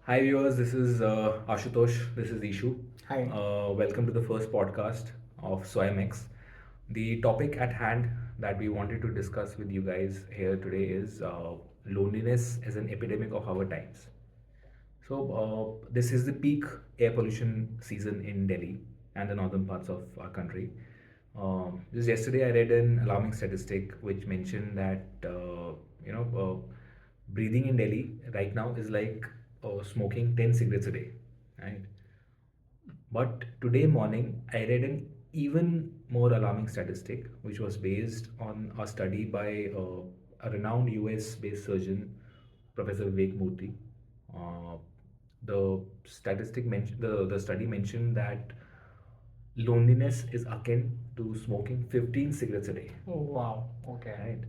Hi viewers, this is Ashutosh. This is Ishu. Hi. Welcome to the first podcast of SoyMX. The topic at hand that we wanted to discuss with you guys here today is loneliness as an epidemic of our times. So this is the peak air pollution season in Delhi and the northern parts of our country. Just yesterday, I read an alarming statistic which mentioned that breathing in Delhi right now is like smoking 10 cigarettes a day, right? But today morning, I read an even more alarming statistic, which was based on a study by a renowned US-based surgeon, Professor Vivek Murthy. Uh, the study mentioned that loneliness is akin to smoking 15 cigarettes a day. Oh, wow. Okay. Right.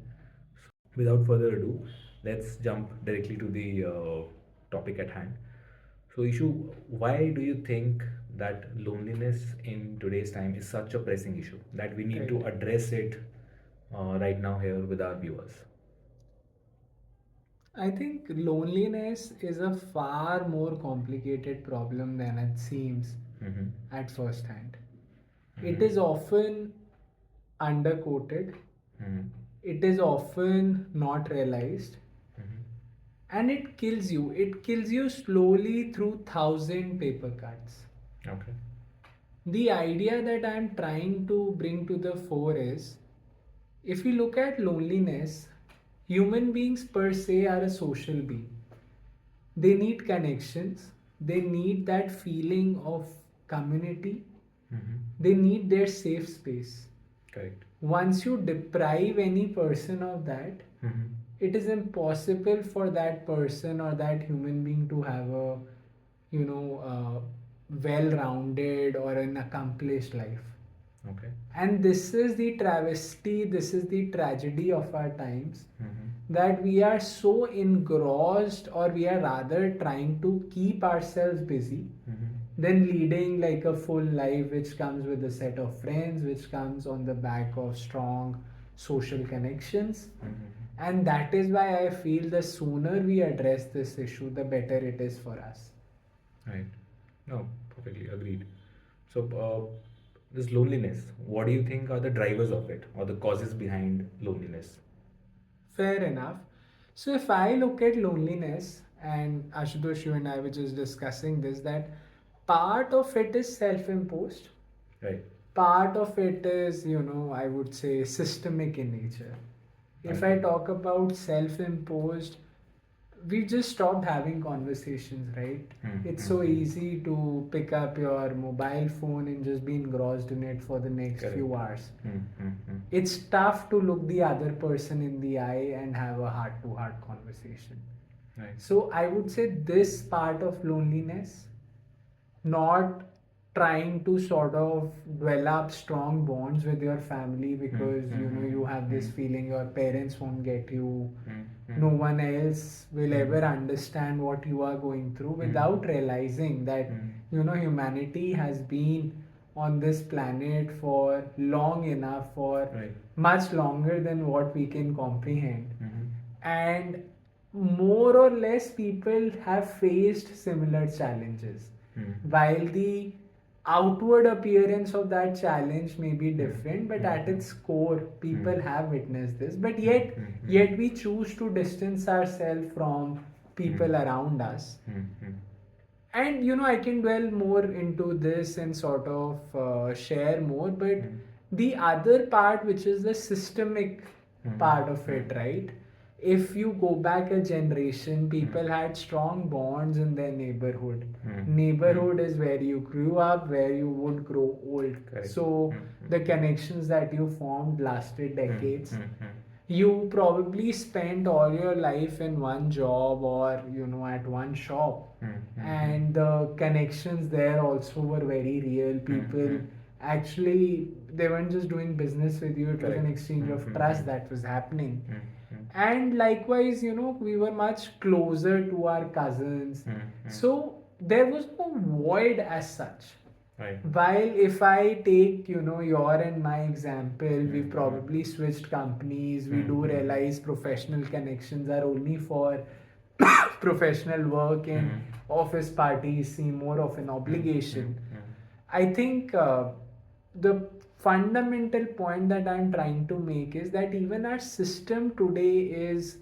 Without further ado, let's jump directly to the topic at hand. So, Ishu, why do you think that loneliness in today's time is such a pressing issue that we need Right. to address it right now here with our viewers? I think loneliness is a far more complicated problem than it seems Mm-hmm. at first hand. It Mm-hmm. is often underquoted, Mm-hmm. it is often not realized, Mm-hmm. and it kills you. It kills you slowly through thousand paper cuts. Okay. The idea that I'm trying to bring to the fore is if we look at loneliness, human beings per se are a social being. They need connections, they need that feeling of community, Mm-hmm. they need their safe space. Correct. Once you deprive any person of that, Mm-hmm. it is impossible for that person or that human being to have a well-rounded or an accomplished life. Okay. And this is the travesty, this is the tragedy of our times, Mm-hmm. that we are so engrossed, or we are rather trying to keep ourselves busy Mm-hmm. than leading like a full life, which comes with a set of friends, which comes on the back of strong social connections. Mm-hmm. And that is why I feel the sooner we address this issue, the better it is for us. Right. No, perfectly agreed. So, this loneliness, what do you think are the drivers of it or the causes behind loneliness? Fair enough. So if I look at loneliness, and Ashutosh, you and I were just discussing this, that part of it is self-imposed, Right. part of it is, I would say systemic in nature. If I Okay. talk about self-imposed, we just stopped having conversations, right? Hmm. It's Hmm. so Hmm. easy to pick up your mobile phone and just be engrossed in it for the next few Correct. hours. Hmm. Hmm. Hmm. It's tough to look the other person in the eye and have a heart to heart conversation. Right. So I would say this part of loneliness, not trying to sort of develop strong bonds with your family Hmm. because Hmm. Hmm. you have Hmm. this feeling your parents won't get you, Hmm. no Hmm. one else will Hmm. ever understand what you are going through, Hmm. without realizing that Hmm. humanity has been on this planet for long enough, for Right. much longer than what we can comprehend, Hmm. and more or less people have faced similar challenges. Hmm. While the outward appearance of that challenge may be Hmm. different, but Hmm. at its core Hmm. people have witnessed this, but Hmm. yet Hmm. Hmm. yet we choose to distance ourselves from Hmm. people around us. Hmm. Hmm. And I can dwell more into this and sort of share more, but Hmm. the other part, which is the systemic Hmm. part of Hmm. it, right? If you go back a generation, Hmm. people had strong bonds in their neighborhood. Hmm. Hmm. Neighborhood is where you grew up, where you would grow old, Correct. so Hmm. the Hmm. connections that you formed lasted Hmm. decades. Hmm. Hmm. You probably spent all your life in one job, or at one shop, Hmm. Hmm. Hmm. and the connections there also were very real. Hmm. People Hmm. actually, they weren't just doing business with you, it was an Correct. exchange Hmm. of Hmm. Hmm. trust that was happening. Hmm. Hmm. And likewise, we were much closer to our cousins, Hmm. Hmm. so there was no void as such. Right. While if I take, your and my example, Hmm. we've Hmm. probably switched companies. We Hmm. do Hmm. realize professional connections are only for professional work, and Hmm. office parties seem more of an obligation. mm. I think the fundamental point that I'm trying to make is that even our system today is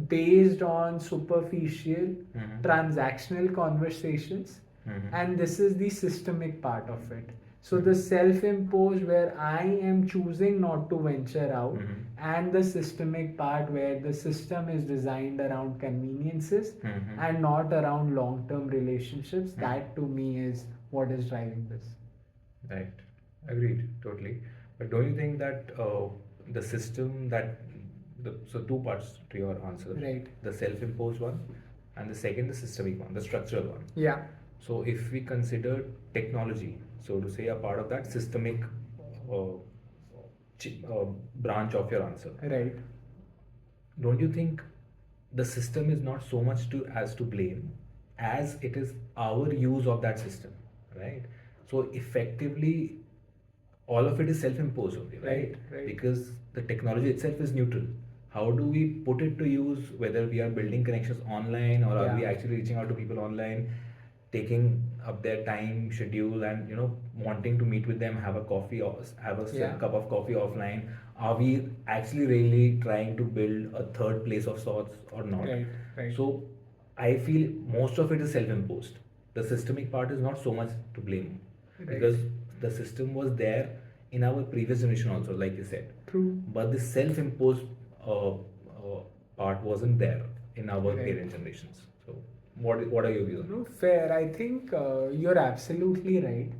based on superficial transactional conversations, and this is the systemic part of it. So the self-imposed where I am choosing not to venture out, and the systemic part where the system is designed around conveniences and not around long-term relationships. That to me is what is driving this. Right. Agreed. Totally. But don't you think that the system that so two parts to your answer, Right. the self-imposed one, and the second, the systemic one, the structural one. Yeah. So if we consider technology, so to say a part of that systemic uh, branch of your answer, Right. don't you think the system is not so much to as to blame as it is our use of that system, right? So effectively all of it is self-imposed only, right? Right. Because the technology itself is neutral. How do we put it to use, whether we are building connections online or are we Yeah. actually reaching out to people online, taking up their time schedule and wanting to meet with them, have a coffee or have a Yeah. cup of coffee offline. Are we actually really trying to build a third place of sorts or not? Right. Right. So I feel most of it is self-imposed. The systemic part is not so much to blame, Right. because the system was there in our previous generation also, like you said. True. But the self-imposed part wasn't there in our Right. parent generations. So, what are your views on No, it? fair. I think you're absolutely right.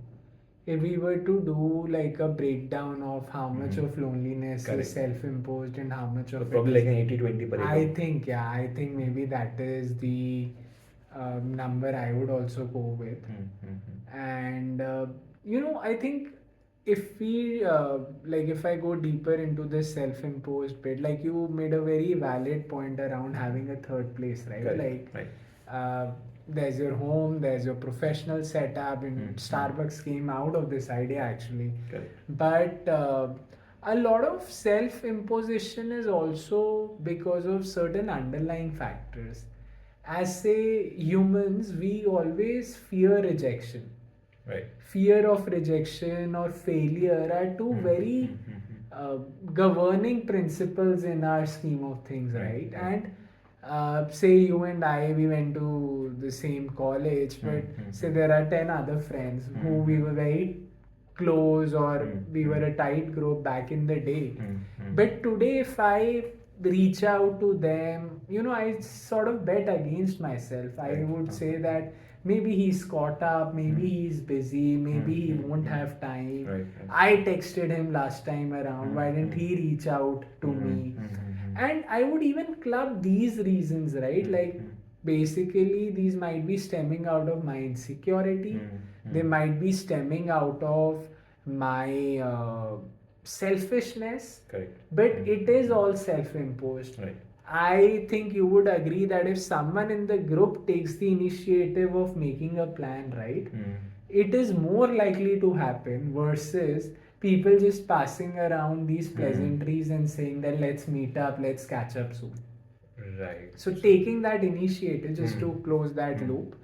If we were to do like a breakdown of how much of loneliness Correct. is self-imposed and how much So of it probably is, like an 80-20 Pareto. I think maybe that is the number I would also go with. And I think if we like if I go deeper into this self-imposed bit, like you made a very valid point around having a third place, right? Correct. Like Right. uh, there's your home, there's your professional setup, and Starbucks came out of this idea actually. Correct. But a lot of self imposition is also because of certain underlying factors. As say humans, we always fear rejection. Right. Fear of rejection or failure are two very governing principles in our scheme of things, right? Right. And say you and I, we went to the same college, but say there are 10 other friends who we were very close, or we were a tight group back in the day. But today, if I reach out to them, I sort of bet against myself. I Right. would say that maybe he's caught up, maybe he's busy, maybe he Mm, won't have time. Right. I texted him last time around, why didn't he reach out to me? And I would even club these reasons, right? Like basically, these might be stemming out of my insecurity, they might be stemming out of my selfishness, Correct. but it is all self imposed. Right. I think you would agree that if someone in the group takes the initiative of making a plan, right, it is more likely to happen versus people just passing around these pleasantries and saying that let's meet up, let's catch up soon. Right. So taking that initiative, just to close that loop,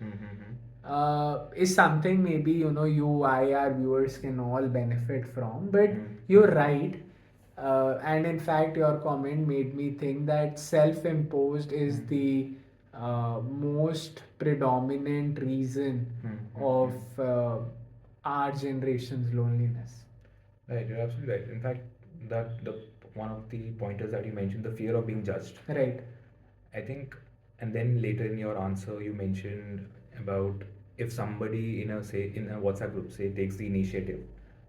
is something maybe you, I, our viewers can all benefit from. But you're right, and in fact, your comment made me think that self-imposed is the most predominant reason of our generation's loneliness. Right, you're absolutely right. In fact, that the one of the pointers that you mentioned, the fear of being judged. Right. I think, and then later in your answer, you mentioned about if somebody in a WhatsApp group say takes the initiative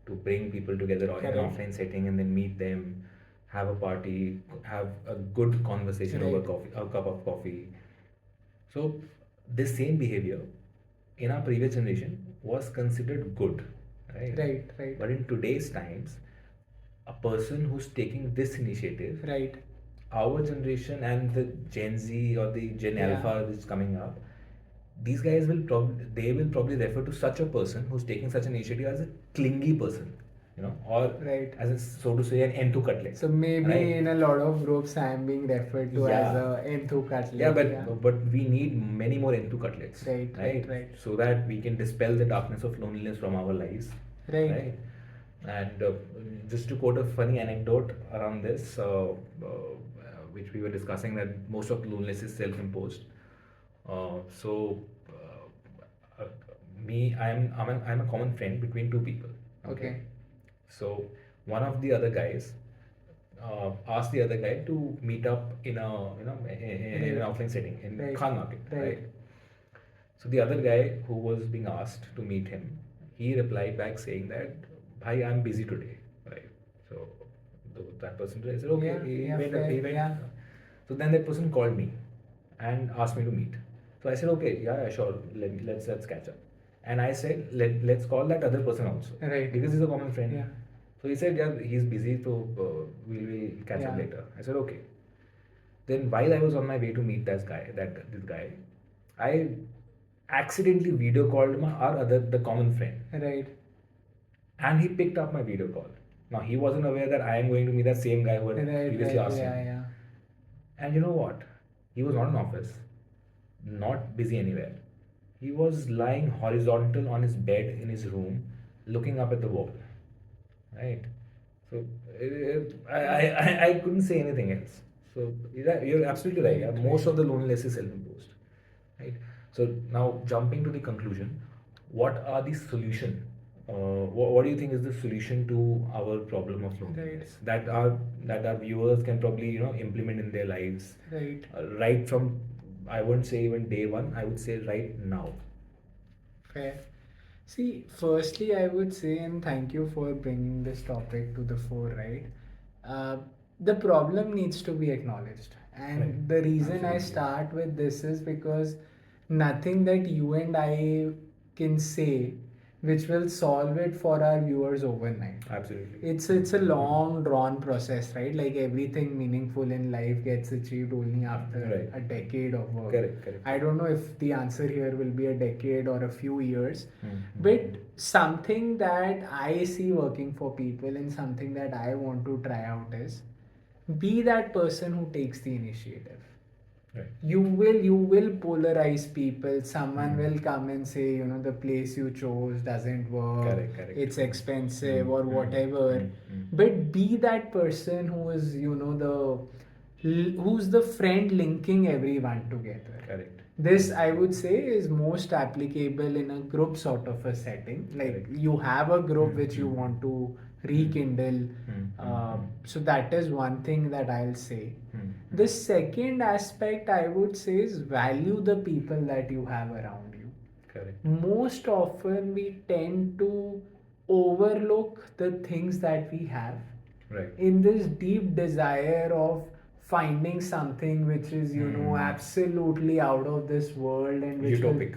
to bring people together or in an Correct. offline setting and then meet them, have a party, have a good conversation over Right. coffee, a cup of coffee. So this same behavior in our previous generation was considered good, right? Right. Right. But in today's times, a person who's taking this initiative, Right. our generation and the Gen Z or the Gen Yeah. Alpha that's coming up, these guys will probably refer to such a person who's taking such an initiative as a clingy person. or Right. as a, so to say, an enthu cutlet. So maybe Right? in a lot of groups I am being referred to as Yeah. a enthu cutlet. Yeah, but we need many more enthu cutlets, Right, right? right. So that we can dispel the darkness of loneliness from our lives, Right. right? And just to quote a funny anecdote around this, which we were discussing, that most of loneliness is self-imposed. So, uh, me, I'm a common friend between two people. Okay. So one of the other guys asked the other guy to meet up in a in an Right. offline setting in Right. Khan Market, Right. right? So the other guy who was being asked to meet him, he replied back saying that, "Bhai, I'm busy today," right? So that person said, "Okay." Yeah, He yeah, went. fair, He went. yeah. So then that person called me and asked me to meet. So I said, "Okay, yeah, sure. Let's catch up." And I said, let's call that other person also, Right. because he's a common friend. Yeah. So he said, "Yeah, he's busy, so we'll catch up Yeah. later." I said, "Okay." Then while I was on my way to meet this guy, I accidentally video called our other the common friend, Right. and he picked up my video call. Now he wasn't aware that I am going to meet that same guy who had Right, previously right, asked yeah, him. yeah. And you know what? He was not in office, not busy anywhere. He was lying horizontal on his bed in his room, looking up at the wall. Right? So I couldn't say anything else. So you're absolutely right. Right, Most right. of the loneliness is self-imposed. Right? So now jumping to the conclusion, what are the solution? What do you think is the solution to our problem of loneliness that our viewers can probably implement in their lives, Right. right from, I wouldn't say even day one, I would say right now. Fair. See, firstly, I would say, and thank you for bringing this topic to the fore, right? Uh, the problem needs to be acknowledged. And Right. the reason I Absolutely. start with this is because nothing that you and I can say which will solve it for our viewers overnight. Absolutely. It's a long drawn process, right? Like everything meaningful in life gets achieved only after Right. a decade of work. Correct. I don't know if the answer here will be a decade or a few years, Hmm. but something that I see working for people and something that I want to try out is be that person who takes the initiative. Right. You will polarize people. Someone Hmm. will come and say, the place you chose doesn't work. Correct. It's expensive or Hmm. whatever. Hmm. But be that person who is who's the friend linking everyone together. Correct. This, I would say, is most applicable in a group sort of a setting. Like Correct. you have a group Hmm. which you want to rekindle. So that is one thing that I'll say. The second aspect I would say is value the people that you have around you. Correct. Most often we tend to overlook the things that we have Right. in this deep desire of finding something which is absolutely out of this world and which Utopic.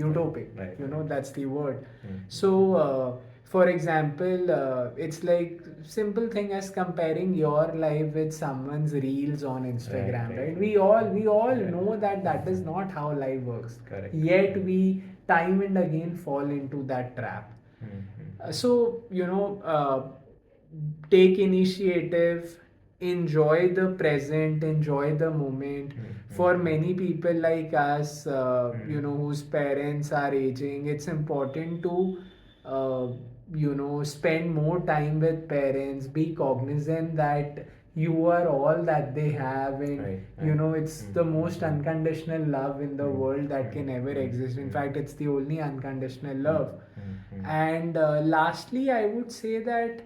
utopic. Right. That's the word. Hmm. So for example, it's like simple thing as comparing your life with someone's reels on Instagram, right? We all Yeah. know that is not how life works. Correct. Yet we time and again fall into that trap. So take initiative, enjoy the present, enjoy the moment. For many people like us, whose parents are aging, it's important to uh, spend more time with parents, be cognizant that you are all that they have, and it's the most unconditional love in the world that can ever exist. In fact, it's the only unconditional love. And lastly, I would say that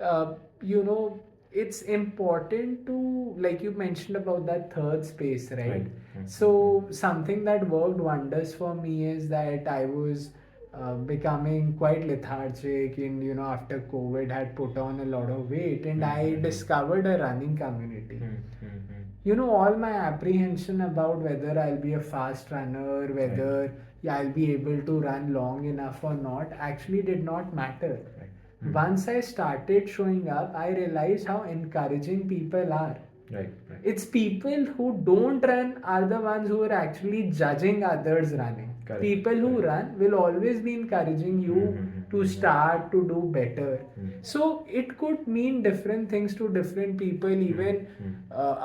uh, you know it's important to, like you mentioned about that third space, right? So something that worked wonders for me is that I was becoming quite lethargic, and after COVID had put on a lot of weight, and I discovered a running community. All my apprehension about whether I'll be a fast runner, whether I'll be able to run long enough or not, actually did not matter. Once I started showing up, I realized how encouraging people are. Right. It's people who don't run are the ones who are actually judging others running. Correct. People who run will always be encouraging you to start to do better. Hmm. So it could mean different things to different people. Even Hmm.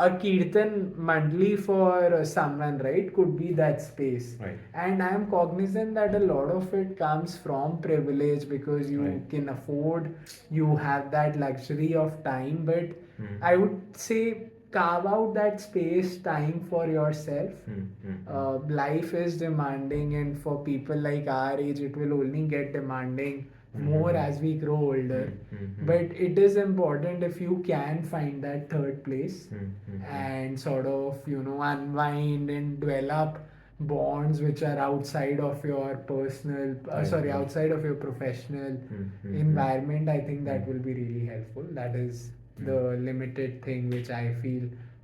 a Kirtan Mandli for someone, right, could be that space. Right. And I am cognizant that a lot of it comes from privilege because you Right. can afford, you have that luxury of time. But Hmm. I would say carve out that space, time for yourself. Life is demanding, and for people like our age, it will only get demanding more as we grow older. But it is important if you can find that third place and sort of, unwind and develop bonds which are outside of your personal, Right, sorry, right. outside of your professional environment. I think that will be really helpful. That is the limited thing which I feel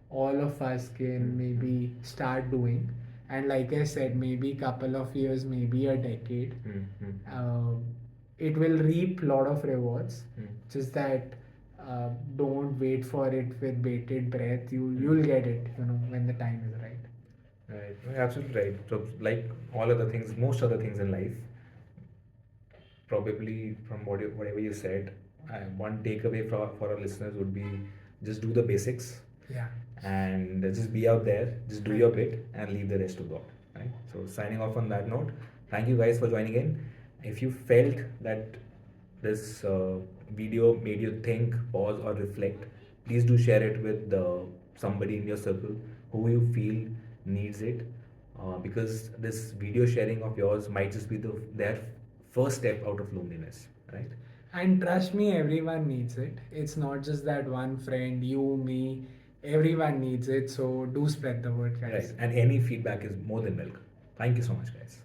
all of us can maybe start doing. And like I said, maybe couple of years, maybe a decade, uh, it will reap lot of rewards. Just that don't wait for it with bated breath. You'll get it, when the time is right. Right, no, you're absolutely right. So, like all other things, most other things in life, probably from whatever you said, one takeaway for our listeners would be just do the basics. Yeah. And just be out there, just do your bit and leave the rest to God. Right? So, signing off on that note, thank you guys for joining in. If you felt that this video made you think, pause, or reflect, please do share it with somebody in your circle who you feel needs it. Because this video sharing of yours might just be their first step out of loneliness, right? And trust me, everyone needs it. It's not just that one friend, you, me, everyone needs it. So do spread the word, Right. guys. And any feedback is more than welcome. Thank you so much, guys.